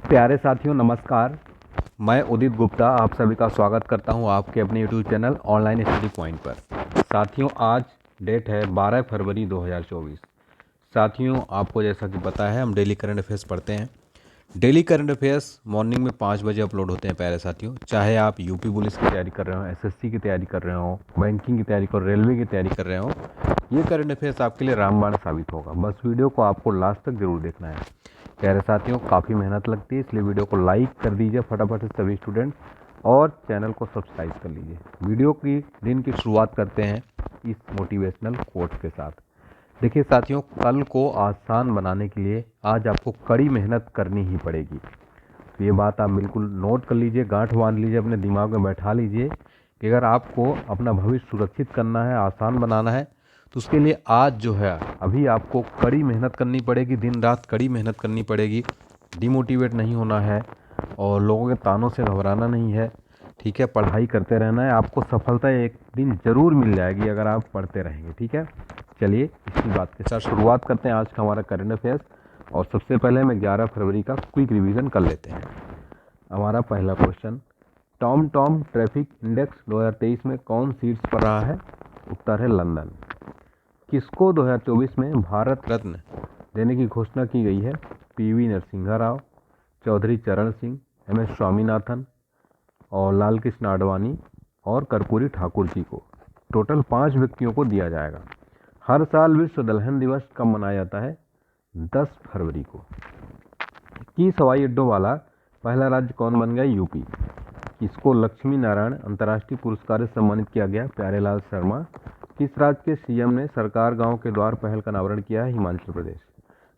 प्यारे साथियों नमस्कार। मैं उदित गुप्ता आप सभी का स्वागत करता हूं आपके अपने YouTube channel online study point पर। साथियों आज डेट है 12 फरवरी 2024। साथियों आपको जैसा कि पता है हम डेली करंट अफेयर्स पढ़ते हैं। डेली करंट अफेयर्स मॉर्निंग में 5 बजे अपलोड होते हैं प्यारे साथियों। चाहे आप यूपी पुलिस की तैयारी कर रहे हो, एसएससी की तैयारी कर रहे हो, बैंकिंग की तैयारी कर, रेलवे की तैयारी कर रहे हो, ये करंट अफेयर्स आपके लिए रामबाण साबित होगा। बस वीडियो को आपको लास्ट तक जरूर देखना है। प्यारे साथियों काफ़ी मेहनत लगती है, इसलिए वीडियो को लाइक कर दीजिए फटाफट से सभी स्टूडेंट, और चैनल को सब्सक्राइब कर लीजिए। वीडियो की दिन की शुरुआत करते हैं इस मोटिवेशनल कोट के साथ। देखिए साथियों, कल को आसान बनाने के लिए आज आपको कड़ी मेहनत करनी ही पड़ेगी। तो ये बात आप बिल्कुल नोट कर लीजिए, गांठ बांध लीजिए, अपने दिमाग में बैठा लीजिए कि अगर आपको अपना भविष्य सुरक्षित करना है, आसान बनाना है, तो उसके लिए आज जो है अभी आपको कड़ी मेहनत करनी पड़ेगी, दिन रात कड़ी मेहनत करनी पड़ेगी। डिमोटिवेट नहीं होना है और लोगों के तानों से घबराना नहीं है। ठीक है, पढ़ाई करते रहना है। आपको सफलता एक दिन ज़रूर मिल जाएगी अगर आप पढ़ते रहेंगे। ठीक है, चलिए इसी बात के साथ शुरुआत करते हैं आज का हमारा करंट अफेयर्स। और सबसे पहले हम 11 फरवरी का क्विक रिवीजन कर लेते हैं। हमारा पहला question, Tom Tom traffic index 2023 में कौन सीट्स पर रहा है? उत्तर है लंदन। किसको 2024 में भारत रत्न देने की घोषणा की गई है? पीवी नरसिम्हा राव, चौधरी चरण सिंह, एमएस स्वामीनाथन और लाल कृष्ण आडवाणी और कर्पूरी ठाकुर जी को। टोटल 5 व्यक्तियों को दिया जाएगा। हर साल विश्व दलहन दिवस कब मनाया जाता है? 10 फरवरी को। किस हवाई अड्डों वाला पहला राज्य कौन बन गया? यूपी। किसको लक्ष्मी नारायण अंतर्राष्ट्रीय पुरस्कार से सम्मानित किया गया? प्यारेलाल शर्मा। किस राज्य के सीएम ने सरकार गांव के द्वार पहल का अनावरण किया है? हिमाचल प्रदेश।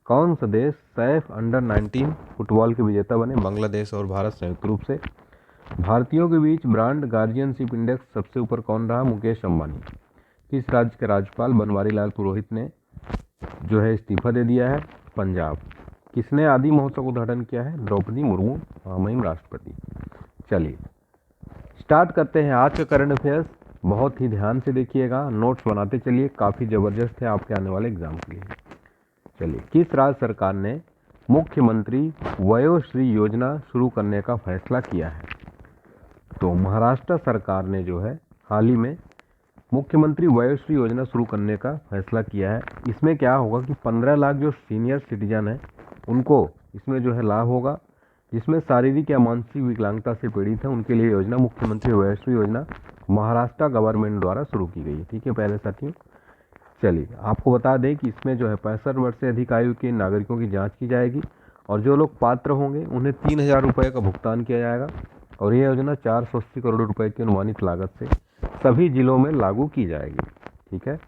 कौन सा देश सैफ अंडर 19 फुटबॉल के विजेता बने? बांग्लादेश और भारत संयुक्त रूप से। भारतीयों के बीच ब्रांड गार्जियनशिप इंडेक्स सबसे ऊपर कौन रहा? मुकेश अंबानी। किस राज्य के राज्यपाल बनवारी लाल पुरोहित ने जो है इस्तीफा दे दिया है? पंजाब। किसने आदि महोत्सव का उद्घाटन किया है? द्रौपदी मुर्मू, महामहिम राष्ट्रपति। चलिए स्टार्ट करते हैं आज का करंट अफेयर्स। बहुत ही ध्यान से देखिएगा, नोट्स बनाते चलिए, काफ़ी ज़बरदस्त है आपके आने वाले एग्जाम के लिए। चलिए, किस राज्य सरकार ने मुख्यमंत्री वयोश्री योजना शुरू करने का फैसला किया है? तो महाराष्ट्र सरकार ने जो है हाल ही में मुख्यमंत्री वयोश्री योजना शुरू करने का फैसला किया है। इसमें क्या होगा कि 15 लाख जो सीनियर सिटीजन हैं उनको इसमें जो है लाभ होगा, जिसमें शारीरिक या मानसिक विकलांगता से पीड़ित हैं उनके लिए योजना मुख्यमंत्री वयोश्री योजना महाराष्ट्र गवर्नमेंट द्वारा शुरू की गई है। ठीक है पहले साथियों, चलिए आपको बता दें कि इसमें जो है 65 वर्ष से अधिक आयु के नागरिकों की जांच की जाएगी और जो लोग पात्र होंगे उन्हें 3000 रुपये का भुगतान किया जाएगा। और यह योजना 480 करोड़ रुपए की अनुमानित लागत से सभी जिलों में लागू की जाएगी। ठीक है,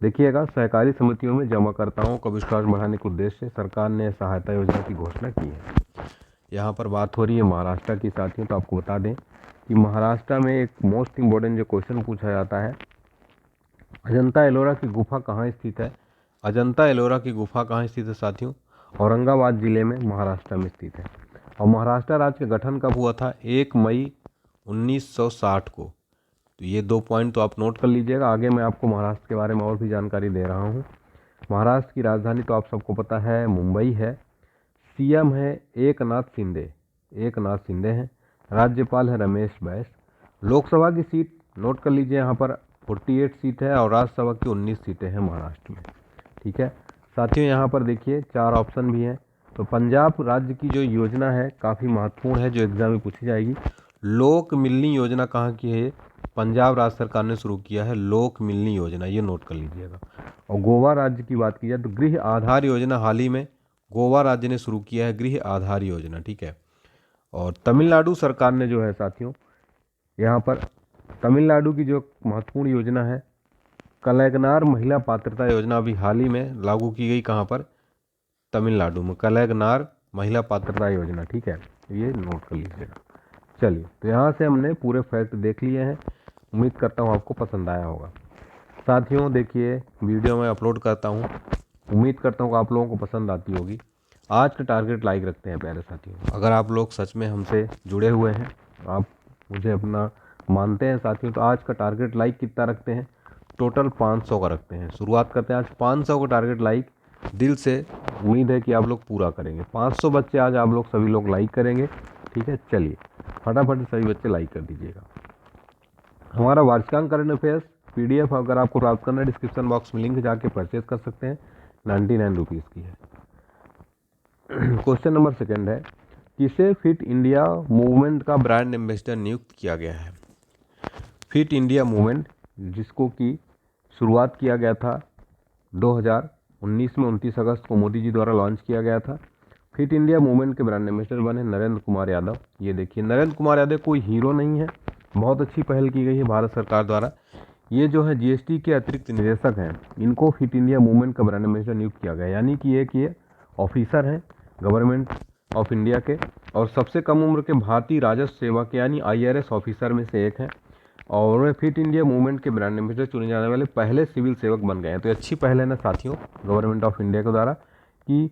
देखिएगा, सहकारी समितियों में जमाकर्ताओं का विश्वास बढ़ाने के उद्देश्य से सरकार ने सहायता योजना की घोषणा की है। यहाँ पर बात हो रही है महाराष्ट्र की साथियों। तो आपको बता दें कि महाराष्ट्र में एक मोस्ट इम्पोर्टेंट जो क्वेश्चन पूछा जाता है, अजंता एलोरा की गुफा कहाँ स्थित है? अजंता एलोरा की गुफा कहाँ स्थित है साथियों? औरंगाबाद जिले में महाराष्ट्र में स्थित है। और महाराष्ट्र राज्य का गठन कब हुआ था? 1 मई 1960 को। तो ये 2 पॉइंट तो आप नोट कर लीजिएगा। आगे मैं आपको महाराष्ट्र के बारे में और भी जानकारी दे रहा हूँ। महाराष्ट्र की राजधानी तो आप सबको पता है मुंबई है। सीएम है एकनाथ शिंदे हैं। राज्यपाल है रमेश बैस। लोकसभा की सीट नोट कर लीजिए, यहाँ पर 48 सीट है और राज्यसभा की 19 सीटें हैं महाराष्ट्र में। ठीक है साथियों, यहाँ पर देखिए 4 ऑप्शन भी हैं। तो पंजाब राज्य की जो योजना है काफ़ी महत्वपूर्ण है, जो एग्जाम में पूछी जाएगी। लोक मिलनी योजना कहाँ की है? पंजाब राज्य सरकार ने शुरू किया है लोक मिलनी योजना, ये नोट कर लीजिएगा। और गोवा राज्य की बात की जाए तो गृह आधार योजना हाल ही में गोवा राज्य ने शुरू किया है, गृह आधार योजना। ठीक है, और तमिलनाडु सरकार ने जो है साथियों, यहाँ पर तमिलनाडु की जो महत्वपूर्ण योजना है कलैगनार महिला पात्रता योजना अभी हाल ही में लागू की गई। कहाँ पर? तमिलनाडु में कलैगनार महिला पात्रता योजना। ठीक है, ये नोट कर लीजिएगा। चलिए, तो यहाँ से हमने पूरे फैक्ट देख लिए हैं। उम्मीद करता हूँ आपको पसंद आया होगा। साथियों देखिए, वीडियो मैं अपलोड करता हूँ, उम्मीद करता हूँ कि आप लोगों को पसंद आती होगी। आज का टारगेट लाइक रखते हैं प्यारे साथियों। अगर आप लोग सच में हमसे जुड़े हुए हैं, आप मुझे अपना मानते हैं साथियों, तो आज का टारगेट लाइक कितना रखते हैं? टोटल 500 का रखते हैं। शुरुआत करते हैं आज 500 का टारगेट लाइक दिल से उम्मीद है कि आप लोग पूरा करेंगे। 500 बच्चे आज आप लोग सभी लोग लाइक करेंगे, ठीक है। चलिए फटाफट सभी बच्चे लाइक कर दीजिएगा। हमारा वार्षिकांक करंट अफेयर्स PDF अगर आपको प्राप्त करना है, डिस्क्रिप्शन बॉक्स में लिंक जाके परचेज कर सकते हैं, 99 रुपीज़ की है। क्वेश्चन नंबर 2 है, किसे फिट इंडिया मूवमेंट का ब्रांड एम्बेसडर नियुक्त किया गया है? फिट इंडिया मूवमेंट जिसको कि शुरुआत किया गया था 2019 में 29 अगस्त को मोदी जी द्वारा लॉन्च किया गया था। फिट इंडिया मूवमेंट के ब्रांड एम्बेसडर बने नरेंद्र कुमार यादव। ये देखिए नरेंद्र कुमार यादव कोई हीरो नहीं है, बहुत अच्छी पहल की गई है भारत सरकार द्वारा। ये जो है GST के अतिरिक्त निदेशक हैं, इनको फिट इंडिया मूवमेंट का ब्रांड एम्बेसडर नियुक्त किया गया, यानी कि ये ऑफिसर हैं गवर्नमेंट ऑफ इंडिया के और सबसे कम उम्र के भारतीय राजस्व सेवा के यानी IRS ऑफिसर में से एक हैं और वे फिट इंडिया मूवमेंट के ब्रांड एम्बेसडर चुने जाने वाले पहले सिविल सेवक बन गए हैं। तो अच्छी पहल है ना साथियों गवर्नमेंट ऑफ इंडिया के द्वारा कि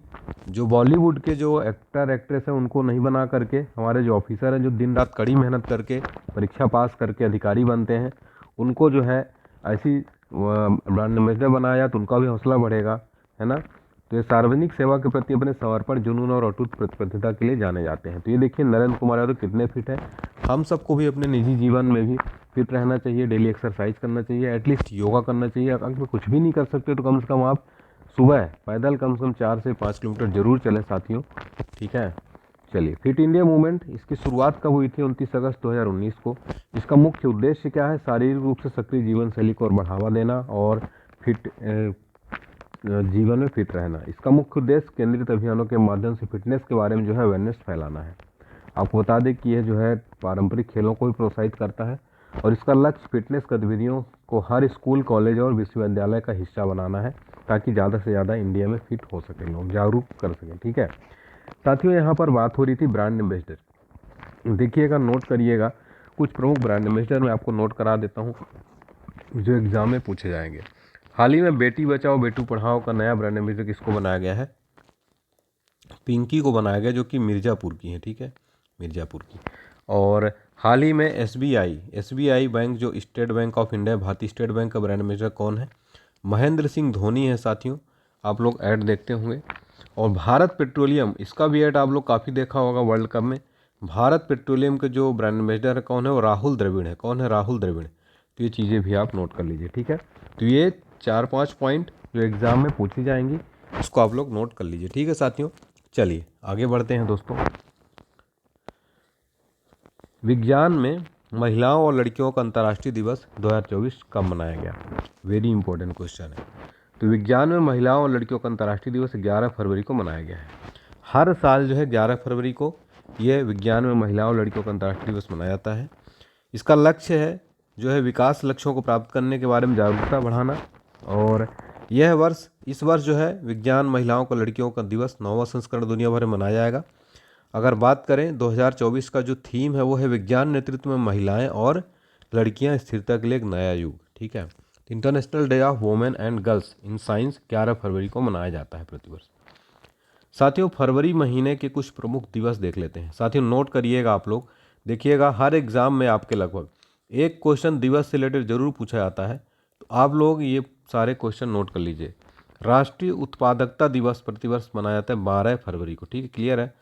जो बॉलीवुड के जो एक्टर एक्ट्रेस हैं उनको नहीं बना करके हमारे जो ऑफिसर हैं जो दिन रात कड़ी मेहनत करके परीक्षा पास करके अधिकारी बनते हैं, उनको जो है ऐसी ब्रांड एम्बेसडर बनाया तो उनका भी हौसला बढ़ेगा, है ना। तो ये सार्वजनिक सेवा के प्रति अपने समर्पण, जुनून और अटूट प्रतिबद्धता के लिए जाने जाते हैं। तो ये देखिए नरेंद्र कुमार यादव कितने फिट हैं। हम सबको भी अपने निजी जीवन में भी फिट रहना चाहिए, डेली एक्सरसाइज करना चाहिए, एटलीस्ट योगा करना चाहिए। अगर कुछ भी नहीं कर सकते तो कम से कम आप सुबह पैदल कम से कम 4 से 5 किलोमीटर जरूर चलें साथियों, ठीक है। चलिए फिट इंडिया मूवमेंट इसकी शुरुआत कब हुई थी? 29 अगस्त 2019 को। इसका मुख्य उद्देश्य क्या है? शारीरिक रूप से सक्रिय जीवन शैली को और बढ़ावा देना और फिट जीवन में फिट रहना। इसका मुख्य उद्देश्य केंद्रित अभियानों के माध्यम से फिटनेस के बारे में जो है अवेयरनेस फैलाना है। आपको बता दें कि यह जो है पारंपरिक खेलों को भी प्रोत्साहित करता है और इसका लक्ष्य फिटनेस गतिविधियों को हर स्कूल, कॉलेज और विश्वविद्यालय का हिस्सा बनाना है ताकि ज़्यादा से ज़्यादा इंडिया में फिट हो सके, लोग जागरूक कर सकें, ठीक है। साथियों यहाँ पर बात हो रही थी ब्रांड एम्बेसडर। देखिएगा, नोट करिएगा, कुछ प्रमुख ब्रांड एम्बेसडर मैं आपको नोट करा देता हूँ जो एग्जाम में पूछे जाएंगे। हाल ही में बेटी बचाओ बेटी पढ़ाओ का नया ब्रांड एम्बेसडर किसको बनाया गया है? पिंकी को बनाया गया, जो कि मिर्ज़ापुर की है, ठीक है, मिर्ज़ापुर की। और हाल ही में SBI बैंक जो स्टेट बैंक ऑफ इंडिया, भारतीय स्टेट बैंक का ब्रांड एम्बेसडर कौन है? महेंद्र सिंह धोनी है साथियों। आप लोग ऐड देखते होंगे। और भारत पेट्रोलियम, इसका भी ऐड आप लोग काफ़ी देखा होगा वर्ल्ड कप में। भारत पेट्रोलियम के जो ब्रांड एम्बेसडर है कौन है? वो राहुल द्रविड़ है। कौन है? राहुल द्रविड़। तो ये चीज़ें भी आप नोट कर लीजिए, ठीक है। तो ये 4-5 पॉइंट जो एग्ज़ाम में पूछी जाएंगी उसको आप लोग नोट कर लीजिए, ठीक है साथियों। चलिए आगे बढ़ते हैं दोस्तों। विज्ञान में महिलाओं और लड़कियों का अंतर्राष्ट्रीय दिवस 2024 कब मनाया गया? वेरी इंपॉर्टेंट क्वेश्चन है। तो विज्ञान में महिलाओं और लड़कियों का अंतर्राष्ट्रीय दिवस 11 फरवरी को मनाया गया है। हर साल जो है 11 फरवरी को यह विज्ञान में महिलाओं और लड़कियों का अंतर्राष्ट्रीय दिवस मनाया जाता है। इसका लक्ष्य है जो है विकास लक्ष्यों को प्राप्त करने के बारे में जागरूकता बढ़ाना। और इस वर्ष जो है विज्ञान महिलाओं को लड़कियों का दिवस 9वां संस्करण दुनिया भर में मनाया जाएगा। अगर बात करें 2024 का जो थीम है वो है विज्ञान नेतृत्व में महिलाएं और लड़कियां, स्थिरता के लिए एक नया युग, ठीक है। International day of women and girls in science 11 फरवरी को मनाया जाता है प्रतिवर्ष। साथियों फरवरी महीने के कुछ प्रमुख दिवस देख लेते हैं। साथियों नोट करिएगा, आप लोग देखिएगा, हर एग्जाम में आपके लगभग एक क्वेश्चन दिवस से रिलेटेड जरूर पूछा जाता है, तो आप लोग ये सारे क्वेश्चन नोट कर लीजिए। राष्ट्रीय उत्पादकता दिवस प्रतिवर्ष मनाया जाता है 12 फरवरी को, ठीक है, क्लियर है।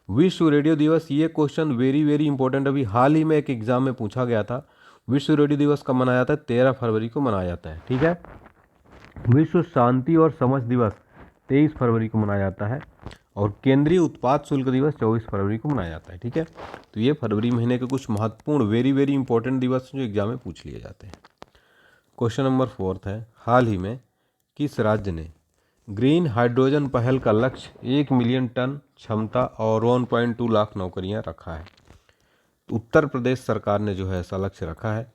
विश्व रेडियो दिवस, ये क्वेश्चन वेरी इंपॉर्टेंट, अभी हाल ही में एक एग्जाम में पूछा गया था। विश्व रेडियो दिवस कब मनाया जाता है? 13 फरवरी को मनाया जाता है, ठीक है। विश्व शांति और समझ दिवस 23 फरवरी को मनाया जाता है और केंद्रीय उत्पाद शुल्क दिवस 24 फरवरी को मनाया जाता है, ठीक है। तो ये फरवरी महीने के कुछ महत्वपूर्ण वेरी इंपॉर्टेंट दिवस जो एग्जाम में पूछ लिए जाते हैं। क्वेश्चन नंबर 4 है, हाल ही में किस राज्य ने ग्रीन हाइड्रोजन पहल का लक्ष्य 1 मिलियन टन क्षमता और 1.2 लाख नौकरियां रखा है? उत्तर प्रदेश सरकार ने जो है ऐसा लक्ष्य रखा है।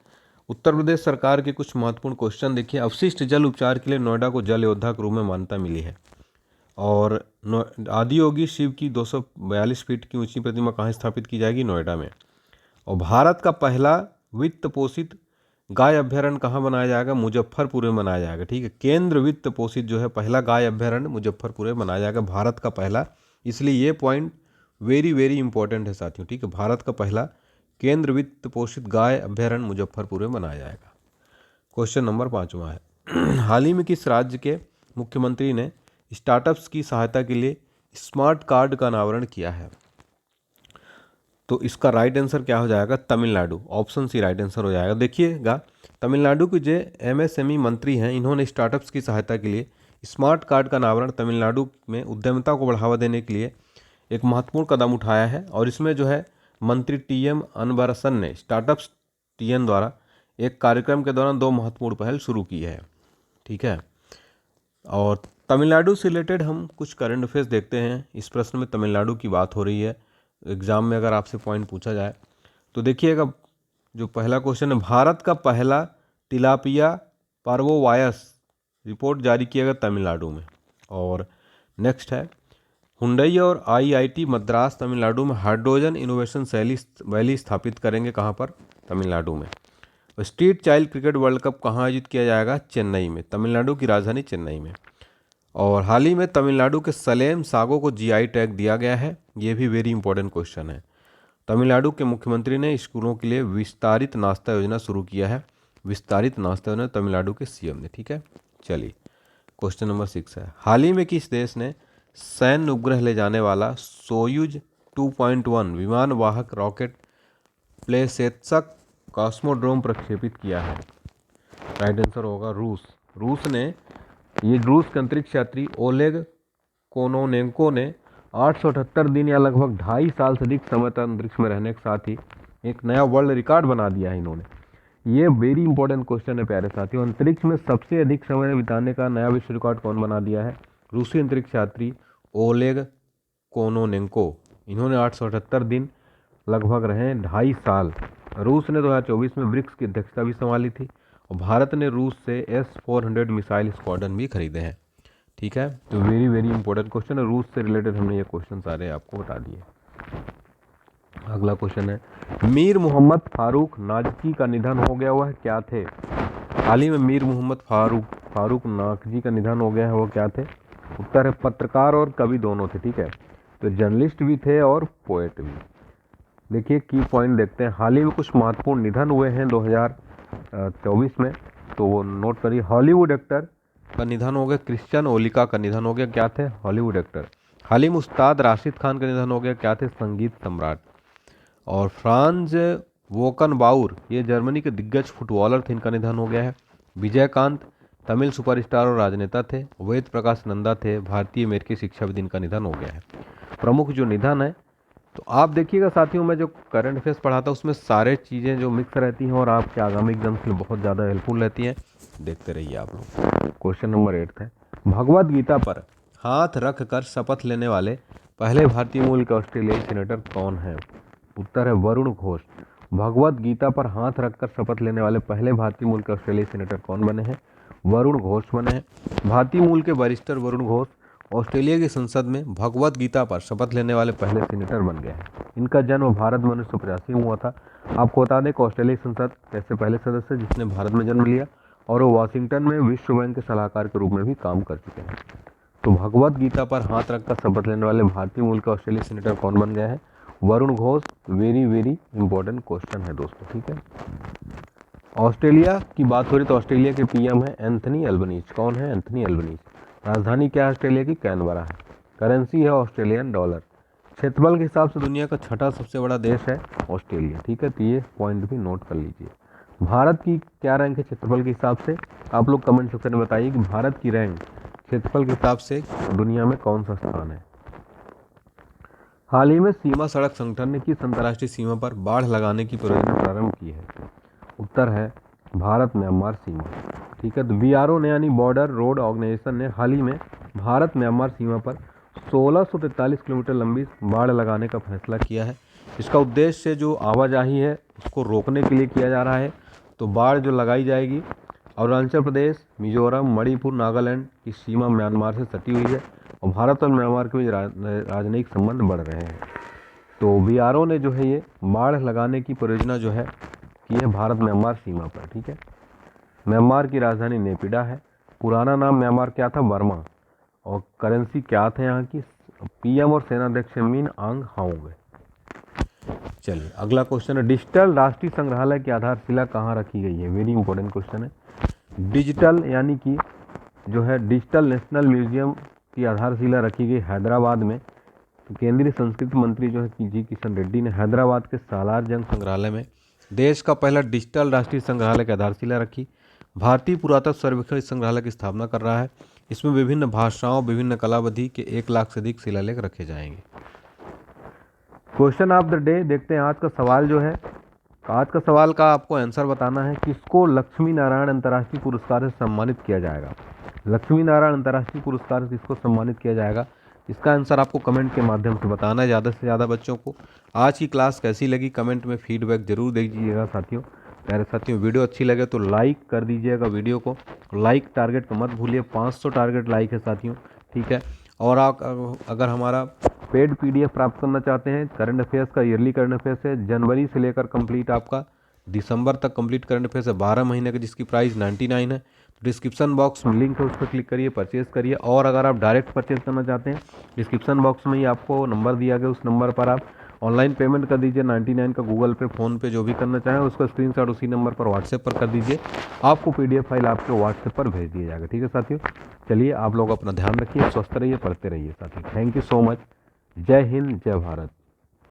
उत्तर प्रदेश सरकार के कुछ महत्वपूर्ण क्वेश्चन देखिए। अवशिष्ट जल उपचार के लिए नोएडा को जल योद्धा के रूप में मान्यता मिली है। और आदियोगी शिव की 242 फीट की ऊंची प्रतिमा कहाँ स्थापित की जाएगी? नोएडा में। और भारत का पहला वित्त पोषित गाय अभ्यारण्य कहाँ बनाया जाएगा? मुजफ्फरपुर में बनाया जाएगा, ठीक है। केंद्र वित्त पोषित जो है पहला गाय अभ्यारण्य मुजफ्फरपुर में बनाया जाएगा, भारत का पहला। इसलिए ये पॉइंट वेरी इंपॉर्टेंट है साथियों, ठीक है। भारत का पहला केंद्र वित्त पोषित गाय अभ्यारण्य मुजफ्फरपुर में बनाया जाएगा। क्वेश्चन नंबर 5वां है, हाल ही में किस राज्य के मुख्यमंत्री ने स्टार्टअप्स की सहायता के लिए स्मार्ट कार्ड का अनावरण किया है? तो इसका राइट आंसर क्या हो जाएगा? Tamil Nadu. Option C right answer हो जाएगा। देखिएगा, तमिलनाडु के जो एमएसएमई मंत्री हैं, इन्होंने स्टार्टअप्स की सहायता के लिए स्मार्ट कार्ड का अनावरण तमिलनाडु में उद्यमिता को बढ़ावा देने के लिए एक महत्वपूर्ण कदम उठाया है। और इसमें जो है मंत्री टीएम अनबरसन ने स्टार्टअप्स टीएन द्वारा एक कार्यक्रम के दौरान 2 महत्वपूर्ण पहल शुरू की है। ठीक है, और तमिलनाडु से रिलेटेड हम कुछ करंट अफेयर्स देखते हैं। इस प्रश्न में तमिलनाडु की बात हो रही है, एग्जाम में अगर आपसे पॉइंट पूछा जाए तो देखिएगा, जो पहला क्वेश्चन है, भारत का पहला तिलापिया पार्वोवायस रिपोर्ट जारी किया गया तमिलनाडु में। और नेक्स्ट है, हुंडई और आईआईटी मद्रास तमिलनाडु में हाइड्रोजन इनोवेशन वैली स्थापित करेंगे। कहाँ पर? तमिलनाडु में। Street child cricket world cup कहाँ आयोजित किया जाएगा? चेन्नई में, तमिलनाडु की राजधानी चेन्नई में। और हाल ही में तमिलनाडु के सलेम सागो को जीआई टैग दिया गया है। ये भी वेरी इंपॉर्टेंट क्वेश्चन है। तमिलनाडु के मुख्यमंत्री ने स्कूलों के लिए विस्तारित नाश्ता योजना शुरू किया है। विस्तारित नाश्ता योजना तमिलनाडु के सीएम ने। ठीक है, चलिए क्वेश्चन नंबर 6 है, हाल ही में किस देश ने सैन्य उपग्रह ले जाने वाला सोयूज 2.1 विमान वाहक रॉकेट प्लेसेत्सक कॉस्मोड्रोम प्रक्षेपित किया है? राइट आंसर होगा रूस। रूस के अंतरिक्ष यात्री ओलेग कोनोनेंको ने 878 दिन या लगभग 2.5 साल से अधिक समय तक अंतरिक्ष में रहने के साथ ही एक नया वर्ल्ड रिकॉर्ड बना दिया है इन्होंने। ये वेरी इंपॉर्टेंट क्वेश्चन है प्यारे साथियों। अंतरिक्ष में सबसे अधिक समय बिताने का नया विश्व रिकॉर्ड कौन बना दिया है? रूसी अंतरिक्ष यात्री ओलेग कोनोनेंको। इन्होंने 878 दिन लगभग रहे 2.5 साल। रूस ने 2024 में ब्रिक्स की अध्यक्षता भी संभाली थी और भारत ने रूस से S-400 मिसाइल स्क्वाड्रन भी खरीदे हैं। ठीक है, तो वेरी वेरी इंपॉर्टेंट क्वेश्चन है। रूस से रिलेटेड हमने ये क्वेश्चन सारे आपको बता दिए। अगला क्वेश्चन है, मीर मोहम्मद फारूक नाकजी का निधन हो गया, वह क्या थे? हाल ही में मीर मोहम्मद फारूक नाकजी का निधन हो गया है, वो क्या थे? उत्तर है पत्रकार और कवि दोनों थे। ठीक है, तो जर्नलिस्ट भी थे और पोएट भी। देखिए की पॉइंट देखते हैं, हाल ही में कुछ महत्वपूर्ण निधन हुए हैं 2024 में, तो वो नोट करिए। हॉलीवुड एक्टर का निधन हो गया, क्रिश्चियन ओलिका का निधन हो गया। क्या थे? Hollywood actor. हाल ही में उस्ताद राशिद खान का निधन हो गया। क्या थे? संगीत सम्राट। और फ्रांज वोकनबाउर, ये जर्मनी के दिग्गज फुटबॉलर थे, इनका निधन हो गया है। विजयकांत तमिल सुपरस्टार और राजनेता थे। वेद प्रकाश नंदा थे, भारतीय अमेरिकी शिक्षाविद, इनका निधन हो गया है। प्रमुख जो निधन है, तो आप देखिएगा साथियों, मैं जो करंट अफेयर्स पढ़ाता हूँ उसमें सारे चीज़ें जो मिक्स रहती हैं और आपके आगामी एग्जाम्स के लिए बहुत ज़्यादा हेल्पफुल रहती हैं। देखते रहिए आप लोग। क्वेश्चन नंबर 8 है, भगवद गीता पर हाथ रख कर शपथ लेने वाले पहले भारतीय मूल के ऑस्ट्रेलियाई सेनेटर कौन है? उत्तर है वरुण घोष। भगवद गीता पर हाथ रखकर शपथ लेने वाले पहले भारतीय मूल के ऑस्ट्रेलियाई सेनेटर कौन बने हैं? वरुण घोष बने हैं। भारतीय मूल के बैरिस्टर वरुण घोष ऑस्ट्रेलिया की संसद में भगवद गीता पर शपथ लेने वाले पहले सीनेटर बन गए हैं। इनका जन्म भारत में 1985 में हुआ था। आपको बता दें कि ऑस्ट्रेलिया संसद ऐसे पहले सदस्य जिसने भारत में जन्म लिया और वो वाशिंगटन में विश्व बैंक के सलाहकार के रूप में भी काम कर चुके हैं। तो भगवद गीता पर हाथ रखकर शपथ लेने वाले भारतीय मूल के ऑस्ट्रेलिया सीनेटर कौन बन गए हैं? Varun Ghosh. Very very important question है दोस्तों। ठीक है, ऑस्ट्रेलिया की बात हो रही तो ऑस्ट्रेलिया के पीएम है एंथनी अल्बनीज। कौन है? Anthony Albanese. राजधानी क्या है ऑस्ट्रेलिया की? कैनबरा है। करेंसी है ऑस्ट्रेलियन डॉलर। क्षेत्रफल के हिसाब से दुनिया का 6ठा सबसे बड़ा देश है ऑस्ट्रेलिया। ठीक है, तो ये पॉइंट भी नोट कर लीजिए। भारत की क्या रैंक है क्षेत्रफल के हिसाब से? आप लोग कमेंट सेक्शन में बताइए कि भारत की रैंक क्षेत्रफल के हिसाब से दुनिया में कौन सा स्थान है। हाल ही में सीमा सड़क संगठन ने किस अंतर्राष्ट्रीय सीमा पर बाढ़ लगाने की परियोजना प्रारंभ की है? उत्तर है भारत म्यांमार सीमा। ठीक है, तो बीआरओ ने यानी बॉर्डर रोड ऑर्गेनाइजेशन ने हाल ही में भारत म्यांमार सीमा पर 1643 किलोमीटर लंबी बाढ़ लगाने का फैसला किया है। इसका उद्देश्य जो आवाजाही है उसको रोकने के लिए किया जा रहा है। तो बाढ़ जो लगाई जाएगी, अरुणाचल प्रदेश, मिजोरम, मणिपुर, नागालैंड की सीमा म्यांमार से सटी हुई है और भारत और म्यांमार के बीच राजनयिक संबंध बढ़ रहे हैं। तो बीआरओ ने जो है ये बाढ़ लगाने की परियोजना जो है की है भारत म्यांमार सीमा पर। ठीक है, म्यांमार की राजधानी नेपिडा है। पुराना नाम म्यांमार क्या था? बर्मा। और करेंसी क्या थे यहाँ की? पीएम और सेनाध्यक्ष मिन आंग हाउंग। चलिए अगला क्वेश्चन है, डिजिटल राष्ट्रीय संग्रहालय की आधारशिला कहाँ रखी गई है? वेरी इंपॉर्टेंट क्वेश्चन है। डिजिटल यानी कि जो है डिजिटल नेशनल म्यूजियम इसकी आधारशिला रखी गई हैदराबाद में। तो केंद्रीय संस्कृति मंत्री जो है जी किशन रेड्डी ने हैदराबाद के सालार जंग संग्रहालय में देश का पहला डिजिटल राष्ट्रीय संग्रहालय की आधारशिला रखी। भारतीय पुरातत्व सर्वेक्षण इस संग्रहालय की स्थापना कर रहा है। इसमें विभिन्न भाषाओं, विभिन्न कलाविधि के 1 लाख से अधिक शिलालेख रखे जाएंगे। क्वेश्चन ऑफ द डे देखते हैं आज का सवाल जो है। आज का सवाल का आपको आंसर बताना है, किसको लक्ष्मी नारायण अंतर्राष्ट्रीय पुरस्कार से सम्मानित किया जाएगा। लक्ष्मी नारायण अंतर्राष्ट्रीय पुरस्कार से किसको सम्मानित किया जाएगा, इसका आंसर आपको कमेंट के माध्यम से बताना है ज़्यादा से ज़्यादा बच्चों को। आज की क्लास कैसी लगी कमेंट में फीडबैक जरूर दीजिएगा साथियों। प्यारे साथियों, वीडियो अच्छी लगे तो लाइक कर दीजिएगा वीडियो को। लाइक टारगेट को मत भूलिए, 500 टारगेट लाइक है साथियों, ठीक है। और आप अगर हमारा पेड पीडीएफ प्राप्त करना चाहते हैं, करंट अफेयर्स का ईयरली करंट अफेयर्स है, जनवरी से लेकर कंप्लीट आपका दिसंबर तक कंप्लीट करंट अफेयर्स है, 12 महीने का, जिसकी प्राइस 99 है। तो डिस्क्रिप्शन बॉक्स में लिंक है, उस पर क्लिक करिए, परचेज करिए। और अगर आप डायरेक्ट परचेज करना चाहते हैं, डिस्क्रिप्शन बॉक्स में ही आपको नंबर दिया गया, उस नंबर पर आप ऑनलाइन पेमेंट कर दीजिए। 99 का गूगल पे, फ़ोन पे, जो भी करना चाहें उसका स्क्रीनशॉट उसी नंबर पर व्हाट्सएप पर कर दीजिए। आपको पीडीएफ फाइल आपके व्हाट्सएप पर भेज दिया जाएगा, ठीक है साथियों। चलिए, आप लोग अपना ध्यान रखिए, स्वस्थ रहिए, पढ़ते रहिए साथियों। Thank you so much. जय हिंद, जय भारत।